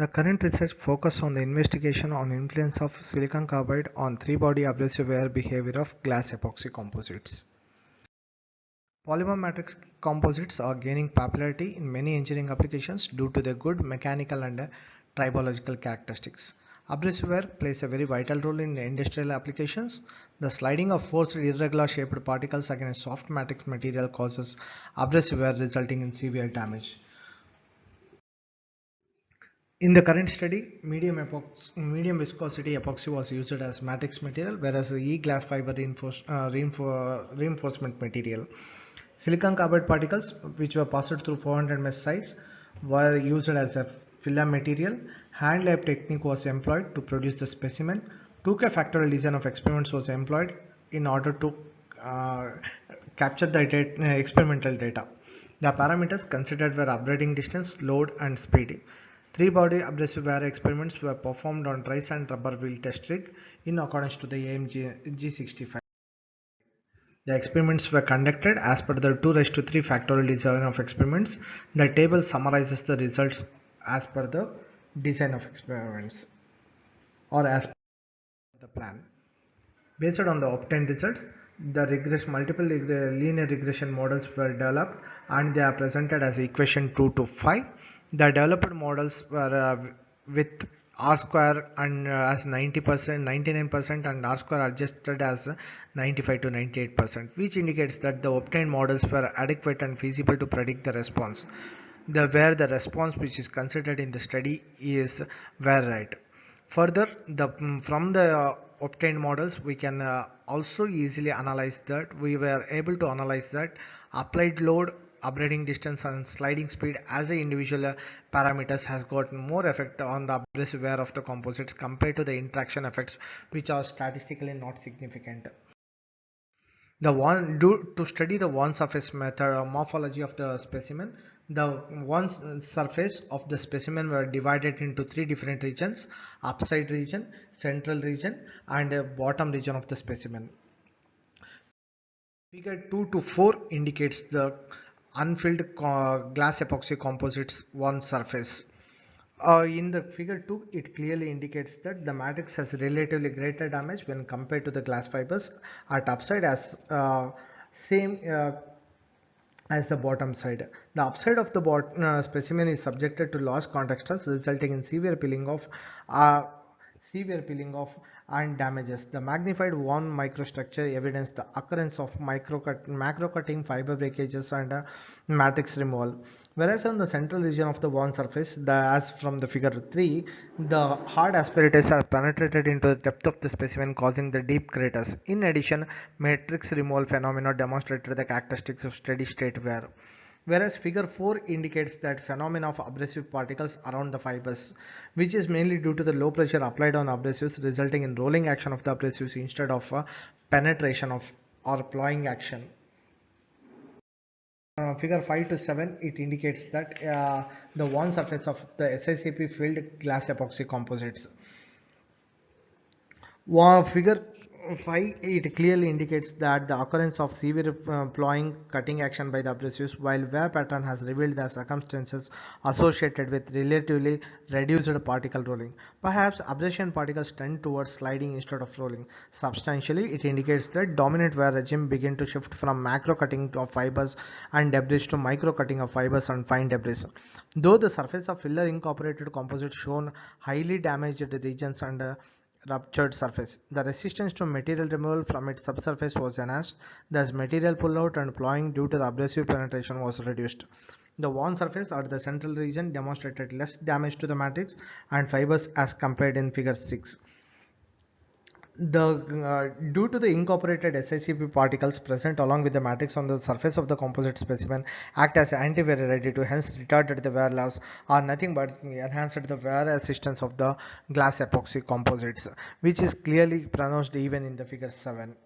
The current research focuses on the investigation on influence of silicon carbide on three-body abrasive wear behavior of glass epoxy composites. Polymer matrix composites are gaining popularity in many engineering applications due to their good mechanical and tribological characteristics. Abrasive wear plays a very vital role in industrial applications. The sliding of forced irregular shaped particles against soft matrix material causes abrasive wear, resulting in severe damage. In the current study, medium viscosity epoxy was used as matrix material, whereas e-glass fiber reinforcement material. Silicon carbide particles, which were passed through 400 mesh size, were used as a film material. Hand lab technique was employed to produce the specimen. 2K factorial design of experiments was employed in order to capture the experimental data. The parameters considered were abrading distance, load, and speed. Three-body abrasive wear experiments were performed on dry sand rubber wheel test rig in accordance to the AMG G65. The experiments were conducted as per the 2^3 factorial design of experiments. The table summarizes the results as per the design of experiments or as per the plan. Based on the obtained results, the multiple linear regression models were developed and they are presented as equation 2 to 5. The developed models were with R square and as 90%, 99% and R square adjusted as 95 to 98%, which indicates that the obtained models were adequate and feasible to predict the response. Where the response which is considered in the study is were right. Further, from the obtained models, we can also easily analyze that. We were able to analyze that applied load, abrading distance and sliding speed as the individual parameters has got more effect on the abrasive wear of the composites compared to the interaction effects, which are statistically not significant. To study the one surface method morphology of the specimen, the one surface of the specimen were divided into three different regions: upside region, central region, and bottom region of the specimen. Figure 2 to 4 indicates the unfilled glass epoxy composites one surface. In the figure 2, it clearly indicates that the matrix has relatively greater damage when compared to the glass fibers at upside as same as the bottom side. The upside of the specimen is subjected to large contact stress, resulting in severe peeling off and damages. The magnified one microstructure evidence the occurrence of macro cutting, fiber breakages and matrix removal. Whereas on the central region of the one surface, as from the figure 3, the hard aspirates are penetrated into the depth of the specimen, causing the deep craters. In addition, matrix removal phenomena demonstrated the characteristics of steady state wear. Whereas figure 4 indicates that phenomena of abrasive particles around the fibers, which is mainly due to the low pressure applied on abrasives, resulting in rolling action of the abrasives instead of penetration of or ploughing action. Figure 5 to 7, it indicates that the one surface of the SICP filled glass epoxy composites. Figure 5, it clearly indicates that the occurrence of severe ploughing cutting action by the abrasives, while wear pattern has revealed the circumstances associated with relatively reduced particle rolling. Perhaps abrasion particles tend towards sliding instead of rolling. Substantially, it indicates that dominant wear regime begin to shift from macro cutting of fibers and debris to micro cutting of fibers and fine debris. Though the surface of filler incorporated composites shown highly damaged regions and ruptured surface, the resistance to material removal from its subsurface was enhanced, thus material pullout and ploughing due to the abrasive penetration was reduced. The worn surface at the central region demonstrated less damage to the matrix and fibers as compared in figure 6. Due to the incorporated SICP particles present along with the matrix on the surface of the composite specimen act as anti-wear additive, hence retarded the wear loss or nothing but enhanced the wear resistance of the glass epoxy composites, which is clearly pronounced even in the figure 7.